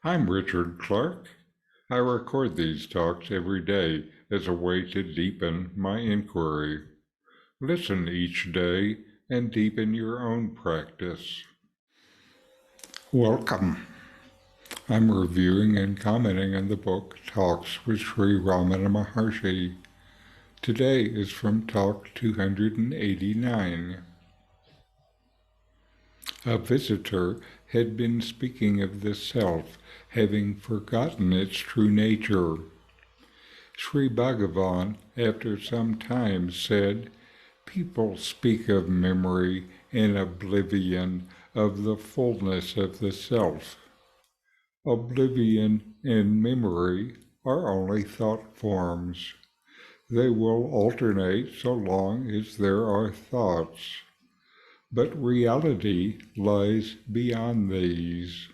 I'm Richard Clarke. I record these talks every day as a way to deepen my inquiry. Listen each day and deepen your own practice. Welcome. I'm reviewing and commenting on the book Talks with Sri Ramana Maharshi. Today is from Talk 289. A visitor had been speaking of the self having forgotten its true nature. Sri Bhagavan, after some time, said, "People speak of memory and oblivion of the fullness of the self. Oblivion and memory are only thought forms. They will alternate so long as there are thoughts. But reality lies beyond these.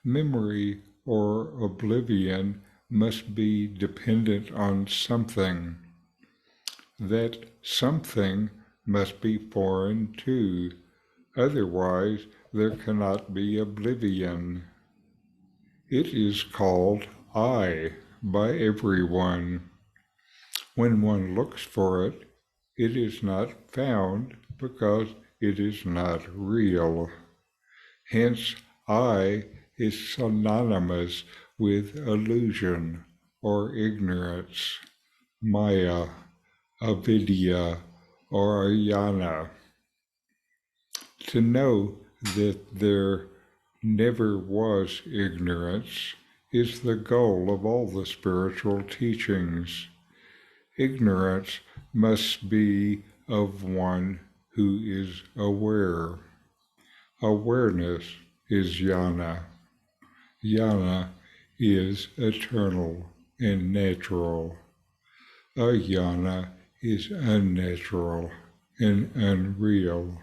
Memory or oblivion must be dependent on something. That something must be foreign too, otherwise there cannot be oblivion. It is called I by everyone. When one looks for it, it is not found because it is not real. Hence, I is synonymous with illusion or ignorance, maya, avidya, or ayana. To know that there never was ignorance is the goal of all the spiritual teachings. Ignorance must be of one who is aware. Awareness is jnana. Jnana is eternal and natural. Ajnana is unnatural and unreal.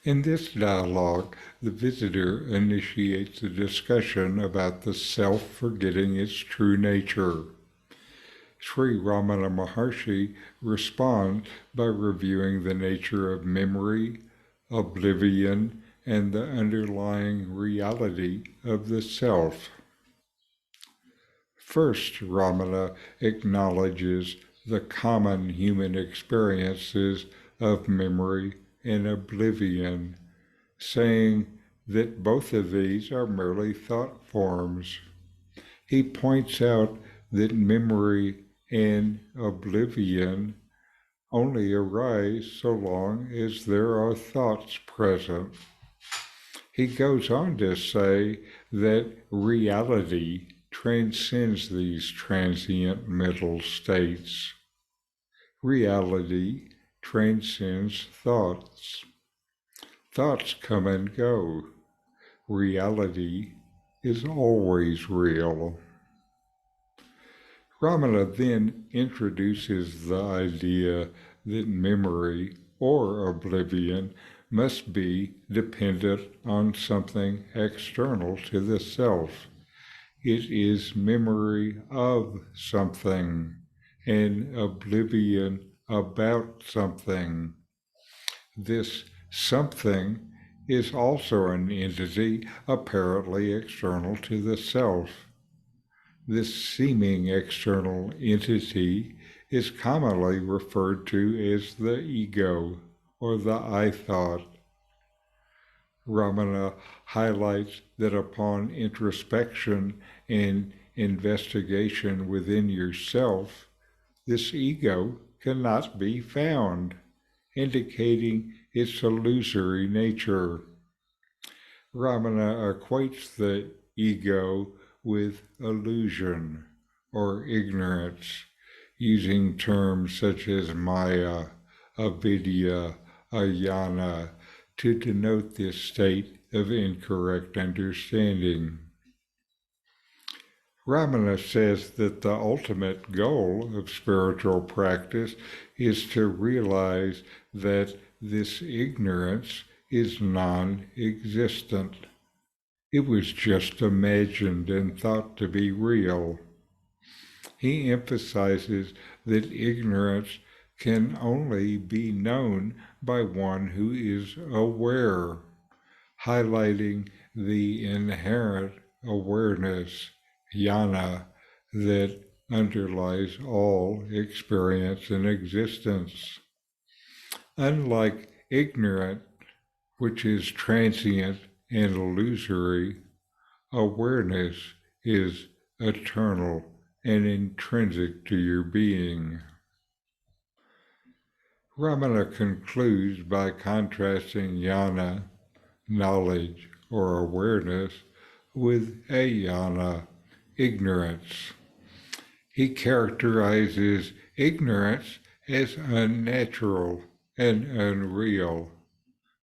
In this dialogue, the visitor initiates a discussion about the self forgetting its true nature. Sri Ramana Maharshi responds by reviewing the nature of memory, oblivion, and the underlying reality of the self. First, Ramana acknowledges the common human experiences of memory and oblivion, saying that both of these are merely thought forms. He points out that memory and oblivion only arise so long as there are thoughts present. He goes on to say that reality transcends these transient mental states. Reality transcends thoughts. Thoughts come and go. Reality is always real. Ramana then introduces the idea that memory or oblivion must be dependent on something external to the self. It is memory of something and oblivion about something. This something is also an entity apparently external to the self. This seeming external entity is commonly referred to as the ego or the I thought. Ramana highlights that upon introspection and investigation within yourself, this ego cannot be found, indicating its illusory nature. Ramana equates the ego with illusion or ignorance, using terms such as maya, avidya, ayana, to denote this state of incorrect understanding. Ramana says that the ultimate goal of spiritual practice is to realize that this ignorance is non-existent. It was just imagined and thought to be real. He emphasizes that ignorance can only be known by one who is aware, highlighting the inherent awareness, jnana, that underlies all experience and existence. Unlike ignorance, which is transient and illusory, awareness is eternal and intrinsic to your being. Ramana concludes by contrasting jnana, knowledge or awareness, with ajnana, ignorance. He characterizes ignorance as unnatural and unreal,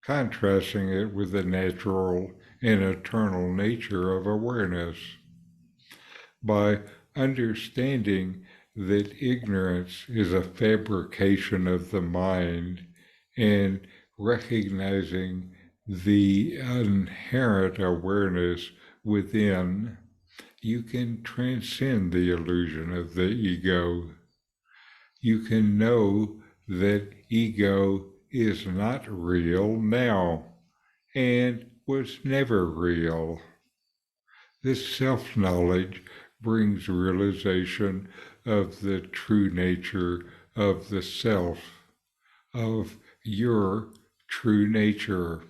contrasting it with the natural and eternal nature of awareness. By understanding that ignorance is a fabrication of the mind and recognizing the inherent awareness within, you can transcend the illusion of the ego. You can know that ego is not real now and was never real. This self-knowledge brings realization of the true nature of the self, of your true nature.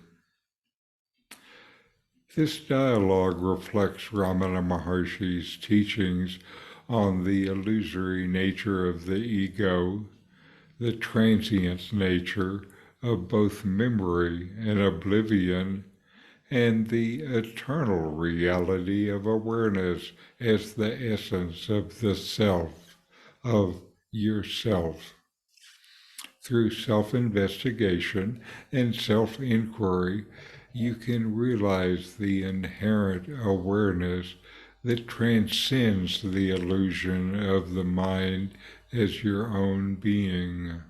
This dialogue reflects Ramana Maharshi's teachings on the illusory nature of the ego, the transient nature of both memory and oblivion, and the eternal reality of awareness as the essence of the self, of yourself. Through self-investigation and self-inquiry, you can realize the inherent awareness that transcends the illusion of the mind as your own being.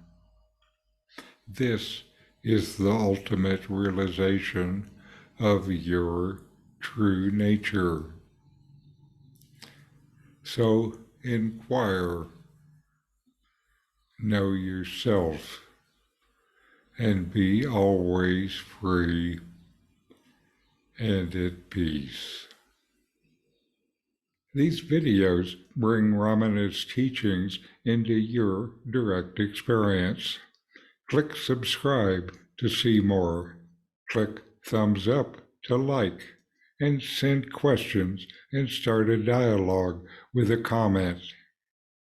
This is the ultimate realization of your true nature. So inquire, know yourself, and be always free and at peace. These videos bring Ramana's teachings into your direct experience. Click subscribe to see more. Click thumbs up to like, and send questions and start a dialogue with a comment